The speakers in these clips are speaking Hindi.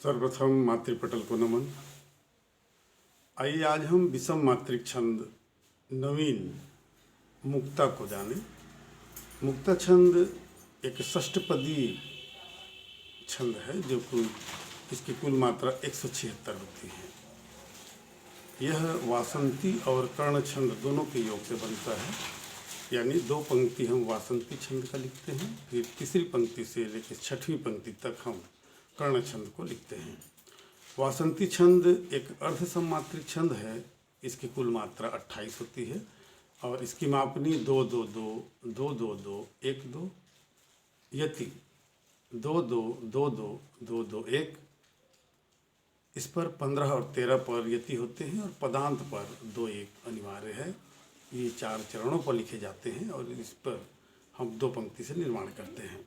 सर्वप्रथम मातृपटल को नमन। आइए आज हम विषम मात्रिक छंद नवीन मुक्ता को जाने। मुक्ता छंद एक षष्टपदी छंद है जो इसकी कुल मात्रा 176 होती है। यह वासंती और कर्ण छंद दोनों के योग से बनता है, यानी दो पंक्ति हम वासंती छंद का लिखते हैं, फिर तीसरी पंक्ति से लेकर छठवीं पंक्ति तक हम कर्ण छंद को लिखते हैं। वासंती छंद एक अर्ध सम्मात्रिक छंद है। इसकी कुल मात्रा 28 होती है और इसकी मापनी 2 2 2 2 2 2 1 2, यति 2 2 2 2 2 2 1। इस पर 15 और 13 पर यति होते हैं और पदांत पर 2 1 अनिवार्य है। ये 4 चरणों पर लिखे जाते हैं और इस पर हम 2 पंक्ति से निर्माण करते हैं।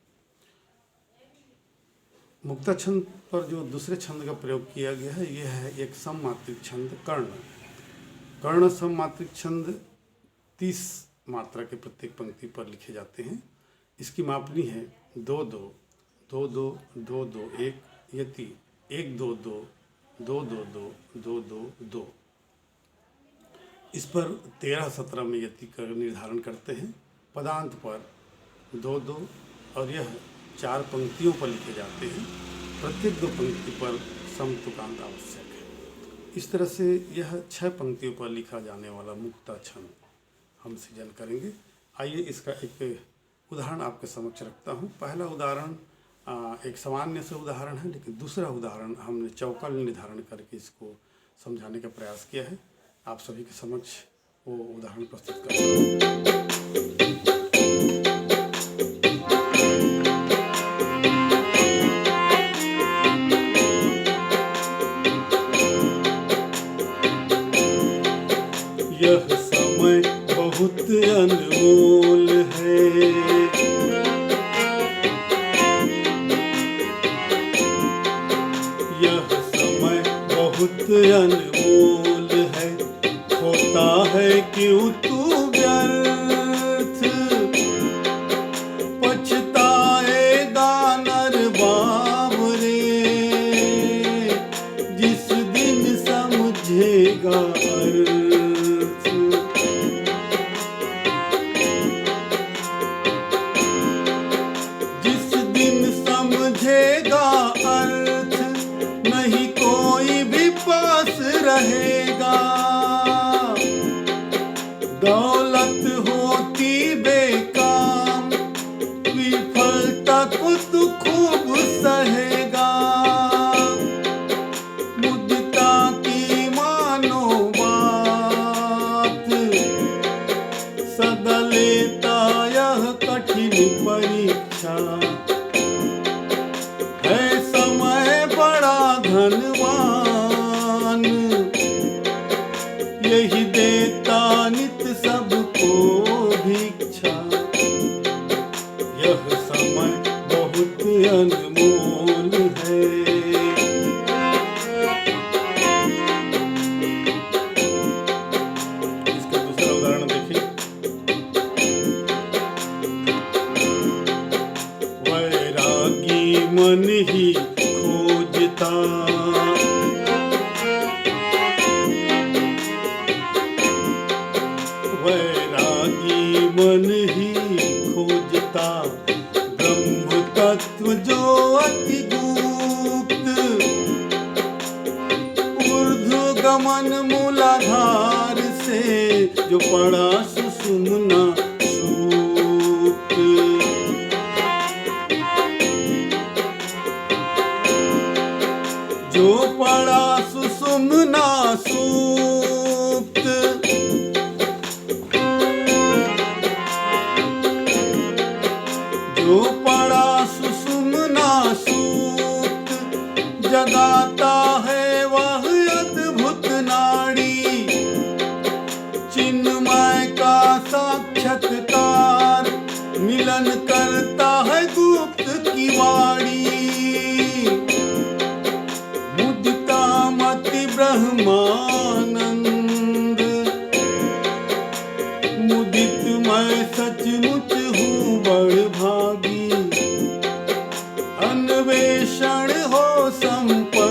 मुक्ता छंद पर जो दूसरे छंद का प्रयोग किया गया है यह है एक सममात्रिक छंद कर्ण। कर्ण सममात्रिक छंद 30 मात्रा के प्रत्येक पंक्ति पर लिखे जाते हैं। इसकी मापनी है 2 2 2 2 2 2 1, यति 1 2 2 2 2 2 2 2 2। इस पर 13 17 में यति का निर्धारण करते हैं। पदांत पर 2 2 और यह 4 पंक्तियों पर लिखे जाते हैं। प्रत्येक 2 पंक्ति पर समतुकांत आवश्यक है। इस तरह से यह 6 पंक्तियों पर लिखा जाने वाला मुक्ता छंद हम सृजन करेंगे। आइए इसका एक उदाहरण आपके समक्ष रखता हूँ। पहला उदाहरण एक सामान्य से उदाहरण है, लेकिन दूसरा उदाहरण हमने चौकल निर्धारण करके इसको समझाने का प्रयास किया है। आप सभी के समक्ष वो उदाहरण प्रस्तुत करते हैं। यह समय बहुत अनमोल है, यह समय बहुत अनमोल है। होता है क्यों तू व्यर्थ, पछताएगा नर बाबरे, जिस दिन समझेगा अर्थ। समझेगा अर्थ नहीं कोई भी पास रहेगा। दौलत होती बेकाम, विफलता को तू खूब सहेगा। मुद्दा की मानो बात, सदा लेता यह कठिन परीक्षा। है समय बड़ा धनवान, यही देता नित सबको भिक्षा। यह समय बहुत अनमोल है। इसका दूसरा उदाहरण देखिए। वैरागी मन ही खोजता, वैरागी मन ही खोजता। ब्रह्म तत्व जो अति गुप्त, ऊर्ध्व गमन मूलाधार से जो पड़ा सुषुम्ना सूक्त। जो पड़ा सुषुम्ना सूक्त, जो पड़ा सुषुम्ना सूक्त, जगाता है वह अद्भुत नाड़ी। चिन्मय का साक्षात्कार मिलन करता है गुप्त की वाणी। ब्रह्मानंद मुदित मैं सचमुच हूँ बड़ भागी। अन्वेषण हो संपत्ति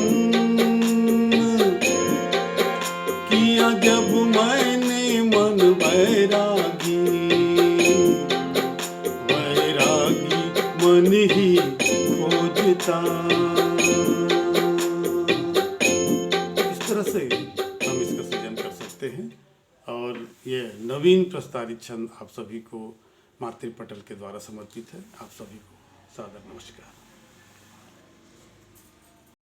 मन वैरागी, वैरागी मन ही खोजता। इस तरह से हम इसका सृजन कर सकते हैं। और ये नवीन प्रस्तावित छंद आप सभी को मातृपटल के द्वारा समर्पित है। आप सभी को सादर नमस्कार।